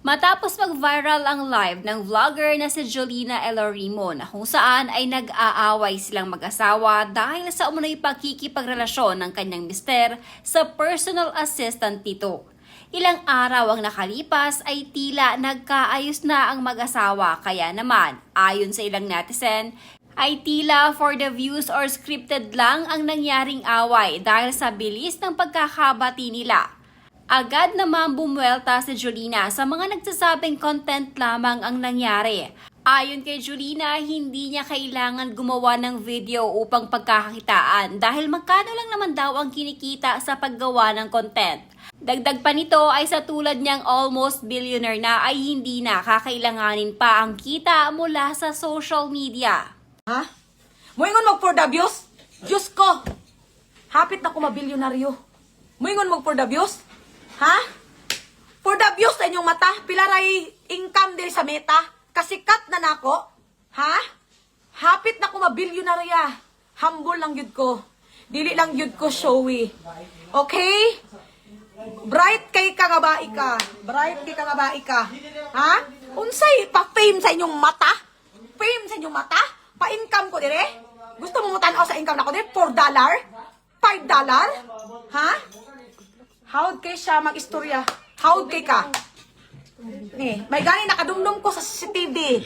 Matapos mag-viral ang live ng vlogger na si Jolina Elorimo na kung saan ay nag-aaway silang mag-asawa dahil sa umunoy pagkikipagrelasyon ng kanyang mister sa personal assistant nito. Ilang araw ang nakalipas ay tila nagkaayos na ang mag-asawa kaya naman, ayon sa ilang netizen, ay tila for the views or scripted lang ang nangyaring away dahil sa bilis ng pagkakabati nila. Agad naman bumuelta si Jolina sa mga nagsasabing content lamang ang nangyari. Ayon kay Jolina, hindi niya kailangan gumawa ng video upang pagkakakitaan dahil magkano lang naman daw ang kinikita sa paggawa ng content. Dagdag pa nito ay sa tulad niyang almost billionaire na ay hindi na kakailanganin pa ang kita mula sa social media. Ha? Moingon mag for the views? Diyos ko! Hapit na ko mabilyonaryo. Moingon mag for the views? Ha? For the views sa inyong mata, pilaray income diri sa meta, kasikat na nako. Ha? Hapit na ko mabilyonarya. Humble lang yun ko. Dili lang yun ko showy. Okay? Bright kay kagabai ka. Bright kay kagabai ka. Ha? Unsay pa-fame sa inyong mata? Fame sa inyong mata? Pa-income ko dire? Gusto mo tanaw sa income na ko dire? $4? $5? Ha? Howd kay siya mag-istorya? Howd kay ka? May gani nakadumdum ko sa CCTV.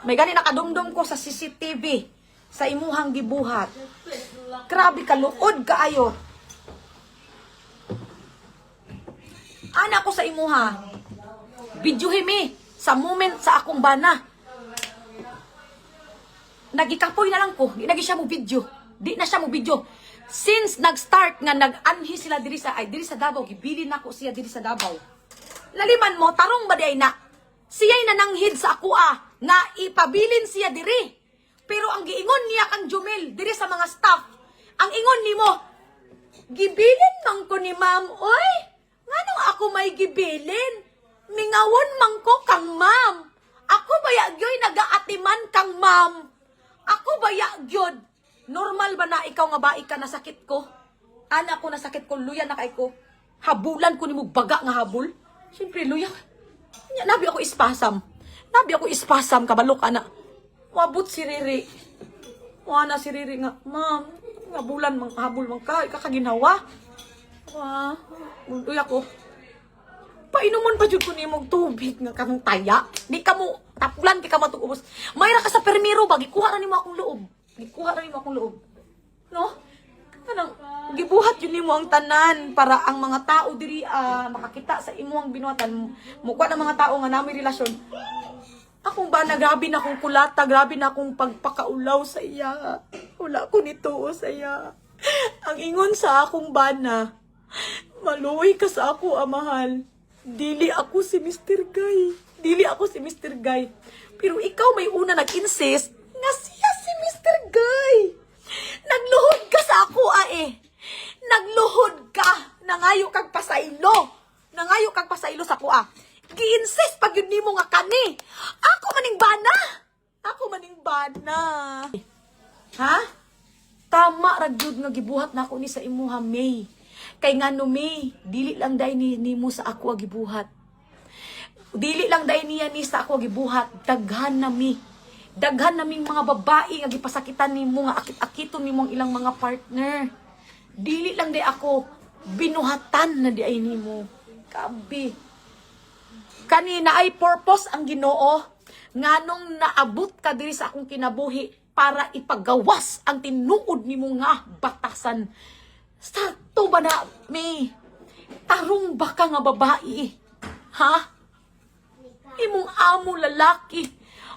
May gani nakadumdum ko sa CCTV. Sa imuhang gibuhat. Grabe ka, luod kaayo. Ana ko sa imuha. Videohin mi sa moment sa akong bana. Nagikapoy na lang ko. Di na siya mo video. Di na siya mo video. Since nag-start nga nag-anhi sila diri sa Davao, gibilin nako siya diri sa Davao. Laliman mo tarong ba day na siya'y nananghid sa ako nga ipabilin siya diri. Pero ang giingon niya kang Jumel diri sa mga staff, ang ingon nimo, gibilin man ko ni ma'am, oy. Nganong ako may gibilin? Mingawon man ko kang ma'am. Ako baya gyoy nagaatiman kang ma'am. Ako baya gyud. Normal ba na ikaw nga baik ka nasakit ko? Ana ko nasakit ko, luya na kay ko. Habulan ko nimo baga nga habol. Siyempre luya. Nabi ako ispasam. Nabi ako ispasam kabalo ka na. Wabot si Riri. Wana si Riri nga, ma'am, habulan mang habol man ka, ikakaginawa. Luya ko. Painuman pa jud ko nimong tubig nga kanang taya. Di ka mo tapulan kay ka matuubos. Mayra ka sa permiro ba gikuha na nimo akong loob. Gikuha na nimo akong loob. No? Kanang gibuhat yun nimo ang tanan para ang mga tao diri makakita sa imuang binuhatan. Mukha ng mga tao nga nami relasyon. Akong ba grabe na akong kulata, grabe na akong pagpakaulaw sa iya. Wala ko nito sa iya. Ang ingon sa akong bana, maluoy ka sa ako, mahal. Dili ako si Mr. Guy. Dili ako si Mr. Guy. Pero ikaw may una nag-insist nga siya si Mr. Guy. Nagluhod ka sa ako, Nagluhod ka. Nangayo kag pasaylo. Nangayo kag pasaylo sa ako, Gi-insist pag yun nimo nga kani. Ako maning bana. Ako maning bana. Ha? Tama ra gyud nga gibuhat na ako ni sa imuha, May. Kay ngano, May, dili lang day nimo sa ako gibuhat. Dili lang day niya ni sa ako gibuhat. Daghan na mi. Daghan naming mga babae nga gipasakitan nimo nga akit-akiton nimo ang ilang mga partner. Dili lang day ako binuhatan na di ay nimo. Kabi. Kanina ay purpose ang Ginoo nganong naabot ka diri sa akong kinabuhi para ipagawas ang tinuod nimo nga batasan. Sa to ba na, May? Tarong ba ka nga babae? Ha? Imong amo lalaki.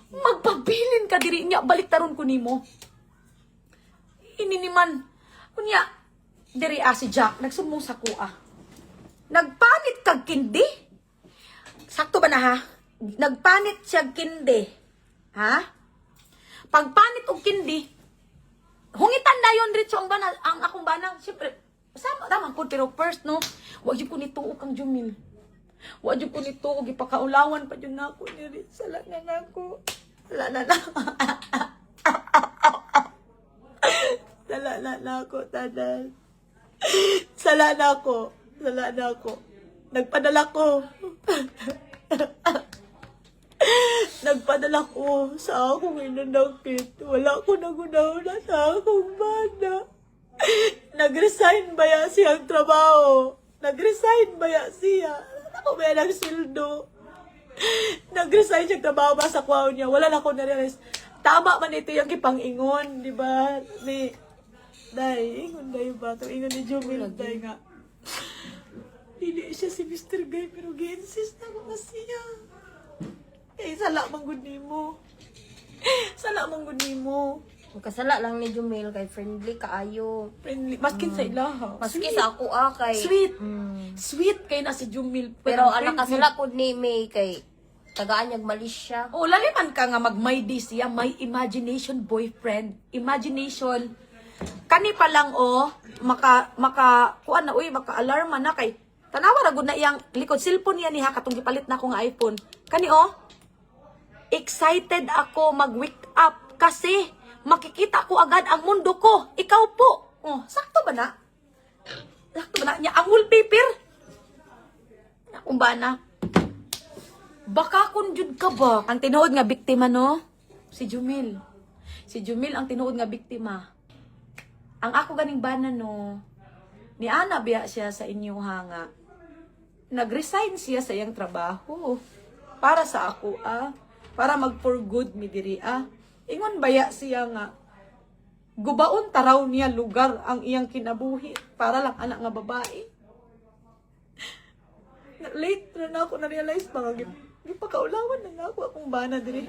Magpabilin ka diri niya. Balik taron ko nimo. Ininiman. Kunya, diri si Jack. Nagsumong sa kuha. Nagpanit kag kindi? Sakto ba na ha? Nagpanit siya kindi. Ha? Pagpanit og kindi, hungitan na yun dito ang akong bana. Siyempre, sama naman po, pero first, no, wag yun ko nito kang Jumil. Wag yun ko nito, ipakaulawan pa yun na ako. Sala na na ako. Sala na na. Sala na na ako, tanan. Sala na ako. Sala na ako. Nagpadala ko. padala ko sa akong inanakit. Wala ko nagunahon sa akong bana. Nag-resign ba ya siyang trabaho? Nag-resign ba ya siya? Ako ba yan ang sildo? Nag-resign siyang trabaho ba sa kwaon niya? Wala na ako na-realize. Tama man ito yung kipang-ingon, di ba? Ni, day, ingon day ba? Ito ingon ni Jumil, day nga. Hindi siya si Mr. Guy, pero gi-insist na ko na siya. Eh, sala mang gud nimo. Sala mang gud nimo. Kasala lang ni Jumel kay friendly kaayo. Friendly, maskin sa ilaha. Maski Sweet. sa ako kay Sweet. Sweet kay na si Jumil. Pero friendly. anak kasala pud ni May kay tagaan niyag Malaysia. O, laliman ka nga mag-my day siya, my imagination boyfriend. Imagination. Kani pa lang, kuan na, maka-alarma na kay, tanawa ra gud na iyang likod, cellphone niya niha, katong gipalit na akong iPhone. Kani, excited ako mag-wake up kasi makikita ko agad ang mundo ko. Ikaw po. Oh, sakto ba na? Sakto ba na? Niya, ang wallpaper. Akong ba na? Baka kung jud ka ba? Ang tinuod nga biktima, no? Si Jumil. Si Jumil ang tinuod nga biktima. Ang ako ganing bana, no? Ni Ana biya siya sa inyo hanga. Nag-resign siya sa iyang trabaho. Para sa ako, Para mag-for good mi diri, Ingon baya siya nga. Gubaon taraw niya lugar ang iyang kinabuhi. Para lang anak nga babae. Late na ako na-realize mga gipakaulawan na nga ako akong bana diri.